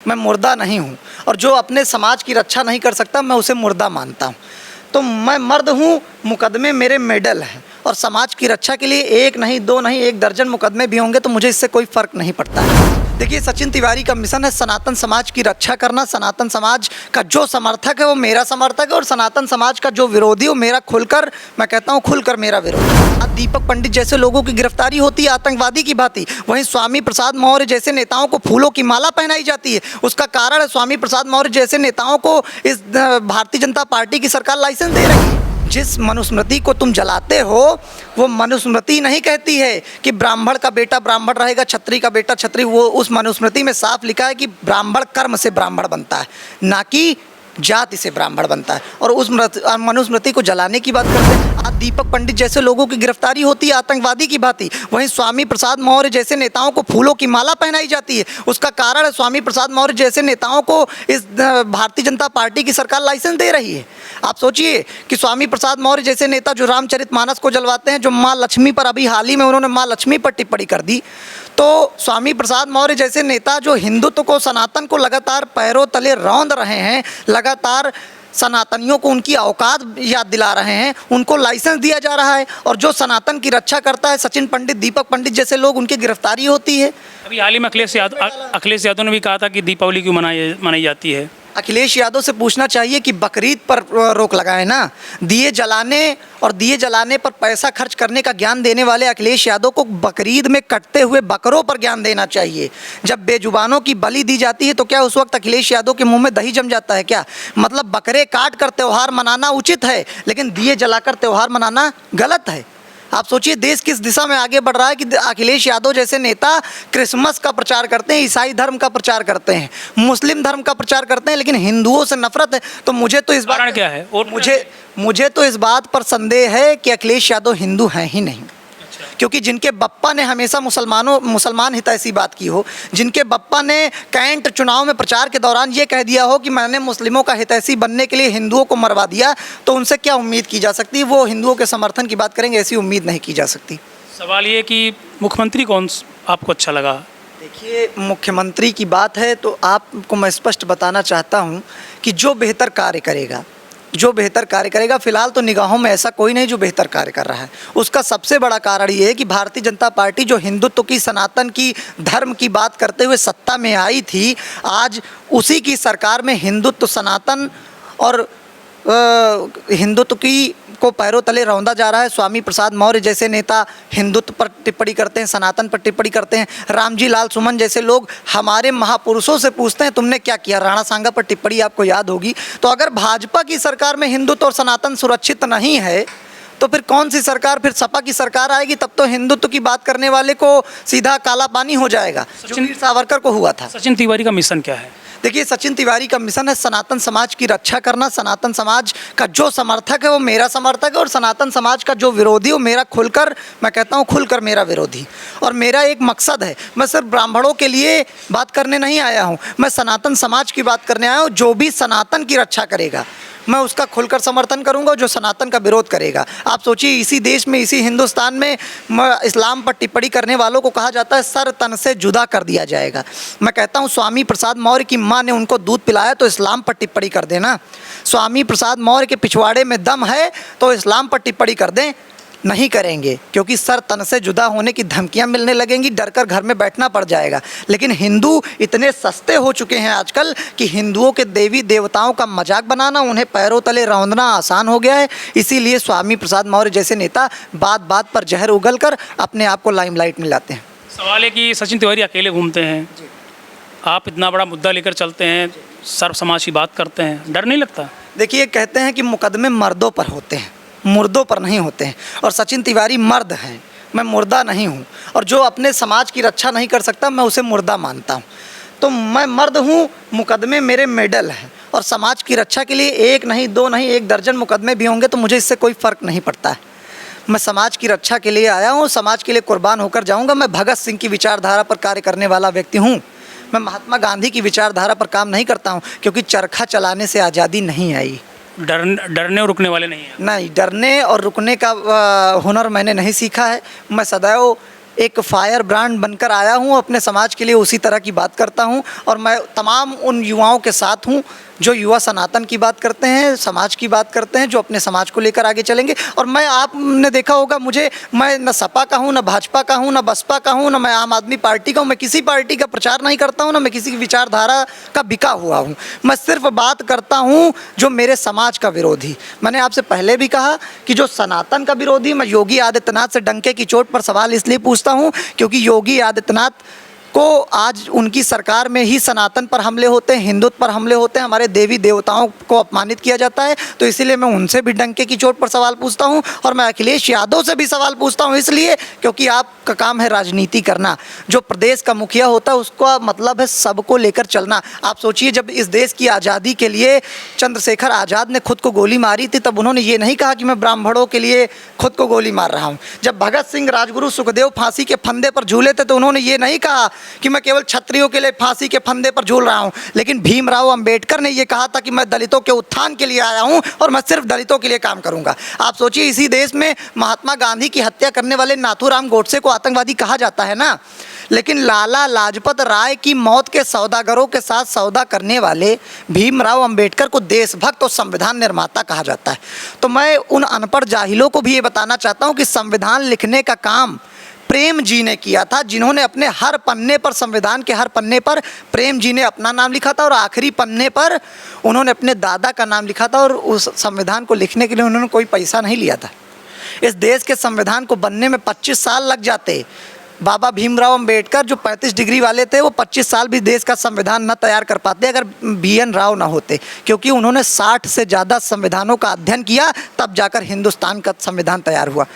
मैं मुर्दा नहीं हूँ और जो अपने समाज की रक्षा नहीं कर सकता मैं उसे मुर्दा मानता हूँ। तो मैं मर्द हूँ, मुकदमे मेरे मेडल हैं और समाज की रक्षा के लिए एक नहीं, दो नहीं, 1 दर्जन मुकदमे भी होंगे तो मुझे इससे कोई फ़र्क नहीं पड़ता है। देखिए, सचिन तिवारी का मिशन है सनातन समाज की रक्षा करना। सनातन समाज का जो समर्थक है वो मेरा समर्थक है और सनातन समाज का जो विरोधी वो मेरा खुलकर, मैं कहता हूँ खुलकर मेरा विरोधी। आज दीपक पंडित जैसे लोगों की गिरफ्तारी होती है आतंकवादी की भांति, वहीं स्वामी प्रसाद मौर्य जैसे नेताओं को फूलों की माला पहनाई जाती है। उसका कारण है स्वामी प्रसाद मौर्य जैसे नेताओं को इस भारतीय जनता पार्टी की सरकार लाइसेंस दे रही है। जिस मनुस्मृति को तुम जलाते हो वो मनुस्मृति नहीं कहती है कि ब्राह्मण का बेटा ब्राह्मण रहेगा, क्षत्रिय का बेटा क्षत्रिय। वो उस मनुस्मृति में साफ लिखा है कि ब्राह्मण कर्म से ब्राह्मण बनता है, ना कि जाति से ब्राह्मण बनता है। और उस मनुस्मृति को जलाने की बात करते हैं। आज दीपक पंडित जैसे लोगों की गिरफ्तारी होती है आतंकवादी की भांति, वहीं स्वामी प्रसाद मौर्य जैसे नेताओं को फूलों की माला पहनाई जाती है। उसका कारण है स्वामी प्रसाद मौर्य जैसे नेताओं को इस भारतीय जनता पार्टी की सरकार लाइसेंस दे रही है। आप सोचिए कि स्वामी प्रसाद मौर्य जैसे नेता जो रामचरितमानस को जलवाते हैं, जो माँ लक्ष्मी पर, अभी हाल ही में उन्होंने माँ लक्ष्मी पर टिप्पणी कर दी, तो स्वामी प्रसाद मौर्य जैसे नेता जो हिंदुत्व को, सनातन को लगातार पैरों तले रौंद रहे हैं, लगातार सनातनियों को उनकी औकात याद दिला रहे हैं, उनको लाइसेंस दिया जा रहा है। और जो सनातन की रक्षा करता है, सचिन पंडित, दीपक पंडित जैसे लोग, उनकी गिरफ्तारी होती है। अभी हाल ही में अखिलेश यादव ने भी कहा था कि दीपावली क्यों मनाई जाती है। अखिलेश यादव से पूछना चाहिए कि बकरीद पर रोक लगाए ना। दिए जलाने पर पैसा खर्च करने का ज्ञान देने वाले अखिलेश यादव को बकरीद में कटते हुए बकरों पर ज्ञान देना चाहिए। जब बेजुबानों की बलि दी जाती है तो क्या उस वक्त अखिलेश यादव के मुंह में दही जम जाता है क्या? मतलब बकरे काट कर त्यौहार मनाना उचित है, लेकिन दिए जलाकर त्यौहार मनाना गलत है। आप सोचिए देश किस दिशा में आगे बढ़ रहा है कि अखिलेश यादव जैसे नेता क्रिसमस का प्रचार करते हैं, ईसाई धर्म का प्रचार करते हैं, मुस्लिम धर्म का प्रचार करते हैं, लेकिन हिंदुओं से नफरत है। तो मुझे तो इस बात क्या है, और मुझे तो इस बात पर संदेह है कि अखिलेश यादव हिंदू हैं ही नहीं। क्योंकि जिनके बप्पा ने हमेशा मुसलमान हितैषी बात की हो, जिनके बप्पा ने कैंट चुनाव में प्रचार के दौरान ये कह दिया हो कि मैंने मुस्लिमों का हितैषी बनने के लिए हिंदुओं को मरवा दिया, तो उनसे क्या उम्मीद की जा सकती है? वो हिंदुओं के समर्थन की बात करेंगे, ऐसी उम्मीद नहीं की जा सकती। सवाल ये कि मुख्यमंत्री कौन आपको अच्छा लगा? देखिए, मुख्यमंत्री की बात है तो आपको मैं स्पष्ट बताना चाहता हूँ कि जो बेहतर कार्य करेगा, फिलहाल तो निगाहों में ऐसा कोई नहीं जो बेहतर कार्य कर रहा है। उसका सबसे बड़ा कारण ये है कि भारतीय जनता पार्टी जो हिंदुत्व की, सनातन की, धर्म की बात करते हुए सत्ता में आई थी, आज उसी की सरकार में हिंदुत्व, सनातन और हिंदुत्व की को पैरों तले रौंदा जा रहा है। स्वामी प्रसाद मौर्य जैसे नेता हिंदुत्व पर टिप्पणी करते हैं, सनातन पर टिप्पणी करते हैं। रामजी लाल सुमन जैसे लोग हमारे महापुरुषों से पूछते हैं तुमने क्या किया। राणा सांगा पर टिप्पणी आपको याद होगी। तो अगर भाजपा की सरकार में हिंदुत्व और सनातन सुरक्षित नहीं है तो फिर कौन सी सरकार, फिर सपा की सरकार आएगी, तब तो हिंदुत्व की बात करने वाले को सीधा काला पानी हो जाएगा, जो वीर सावरकर को हुआ था। सचिन तिवारी का मिशन क्या है? देखिए, सचिन तिवारी का मिशन है सनातन समाज की रक्षा करना। सनातन समाज का जो समर्थक है वो मेरा समर्थक है और सनातन समाज का जो विरोधी वो मेरा खुलकर, मैं कहता हूँ खुलकर मेरा विरोधी। और मेरा एक मकसद है, मैं सिर्फ ब्राह्मणों के लिए बात करने नहीं आया हूँ, मैं सनातन समाज की बात करने आया हूँ। जो भी सनातन की रक्षा करेगा मैं उसका खुलकर समर्थन करूंगा, जो सनातन का विरोध करेगा। आप सोचिए, इसी देश में, इसी हिंदुस्तान में इस्लाम पर टिप्पणी करने वालों को कहा जाता है सर तन से जुदा कर दिया जाएगा। मैं कहता हूं स्वामी प्रसाद मौर्य की मां ने उनको दूध पिलाया तो इस्लाम पर टिप्पणी कर देना। स्वामी प्रसाद मौर्य के पिछवाड़े में दम है तो इस्लाम पर टिप्पणी कर दें। नहीं करेंगे, क्योंकि सर तन से जुदा होने की धमकियां मिलने लगेंगी, डर कर घर में बैठना पड़ जाएगा। लेकिन हिंदू इतने सस्ते हो चुके हैं आजकल कि हिंदुओं के देवी देवताओं का मजाक बनाना, उन्हें पैरों तले रौंदना आसान हो गया है। इसीलिए स्वामी प्रसाद मौर्य जैसे नेता बात बात पर जहर उगलकर अपने आप को लाइमलाइट में लाते हैं। सवाल है कि सचिन तिवारी अकेले घूमते हैं, आप इतना बड़ा मुद्दा लेकर चलते हैं, सर्व समाज की बात करते हैं, डर नहीं लगता? देखिए, कहते हैं कि मुकदमे मर्दों पर होते हैं, मुर्दों पर नहीं होते हैं। और सचिन तिवारी मर्द हैं, मैं मुर्दा नहीं हूँ और जो अपने समाज की रक्षा नहीं कर सकता मैं उसे मुर्दा मानता हूँ। तो मैं मर्द हूँ, मुकदमे मेरे मेडल हैं और समाज की रक्षा के लिए 1 नहीं, 2 नहीं, 1 दर्जन मुकदमे भी होंगे तो मुझे इससे कोई फ़र्क नहीं पड़ता है। मैं समाज की रक्षा के लिए आया हूँ, समाज के लिए कुर्बान होकर जाऊँगा। मैं भगत सिंह की विचारधारा पर कार्य करने वाला व्यक्ति हूँ। मैं महात्मा गांधी की विचारधारा पर काम नहीं करता हूँ, क्योंकि चरखा चलाने से आज़ादी नहीं आई। डरने और रुकने वाले नहीं हैं। नहीं, डरने और रुकने का हुनर मैंने नहीं सीखा है। मैं सदैव एक फायर ब्रांड बनकर आया हूँ, अपने समाज के लिए उसी तरह की बात करता हूँ। और मैं तमाम उन युवाओं के साथ हूँ जो युवा सनातन की बात करते हैं, समाज की बात करते हैं, जो अपने समाज को लेकर आगे चलेंगे। और मैं, आपने देखा होगा मुझे, मैं न सपा का हूँ, न भाजपा का हूँ, न बसपा का हूँ, न मैं आम आदमी पार्टी का हूँ। मैं किसी पार्टी का प्रचार नहीं करता हूँ, न मैं किसी की विचारधारा का बिका हुआ हूँ। मैं सिर्फ बात करता हूँ जो मेरे समाज का विरोधी। मैंने आपसे पहले भी कहा कि जो सनातन का विरोधी, मैं योगी आदित्यनाथ से डंके की चोट पर सवाल इसलिए पूछता हूँ क्योंकि योगी आदित्यनाथ को आज उनकी सरकार में ही सनातन पर हमले होते हैं, हिंदुत्व पर हमले होते हैं, हमारे देवी देवताओं को अपमानित किया जाता है। तो इसीलिए मैं उनसे भी डंके की चोट पर सवाल पूछता हूं। और मैं अखिलेश यादव से भी सवाल पूछता हूं इसलिए क्योंकि आपका काम है राजनीति करना। जो प्रदेश का मुखिया होता है उसका मतलब है सबको लेकर चलना। आप सोचिए, जब इस देश की आज़ादी के लिए चंद्रशेखर आज़ाद ने खुद को गोली मारी थी, तब उन्होंने ये नहीं कहा कि मैं ब्राह्मणों के लिए खुद को गोली मार रहा हूँ। जब भगत सिंह, राजगुरु, सुखदेव फांसी के फंदे पर झूले थे तो उन्होंने ये नहीं कहा कि मैं केवल क्षत्रियों के लिए फांसी के फंदे पर झूल रहा हूं। लेकिन भीमराव अंबेडकर ने यह कहा था कि मैं दलितों के उत्थान के लिए आया हूं और मैं सिर्फ दलितों के लिए काम करूंगा। आप सोचिए, इसी देश में महात्मा गांधी की हत्या करने वाले नाथूराम गोडसे को आतंकवादी कहा जाता है ना, लेकिन लाला लाजपत राय की मौत के सौदागरों के साथ सौदा करने वाले भीमराव अंबेडकर को देशभक्त और संविधान निर्माता कहा जाता है। तो मैं उन अनपढ़ जाहिलों को भी ये बताना चाहता हूं कि संविधान लिखने का काम प्रेम जी ने किया था, जिन्होंने अपने हर पन्ने पर, संविधान के हर पन्ने पर प्रेम जी ने अपना नाम लिखा था और आखिरी पन्ने पर उन्होंने अपने दादा का नाम लिखा था। और उस संविधान को लिखने के लिए उन्होंने कोई पैसा नहीं लिया था। इस देश के संविधान को बनने में 25 साल लग जाते। बाबा भीमराव अंबेडकर जो 35 डिग्री वाले थे, वो 25 साल भी देश का संविधान न तैयार कर पाते अगर BN राव ना होते, क्योंकि उन्होंने 60 से ज़्यादा संविधानों का अध्ययन किया, तब जाकर हिंदुस्तान का संविधान तैयार हुआ।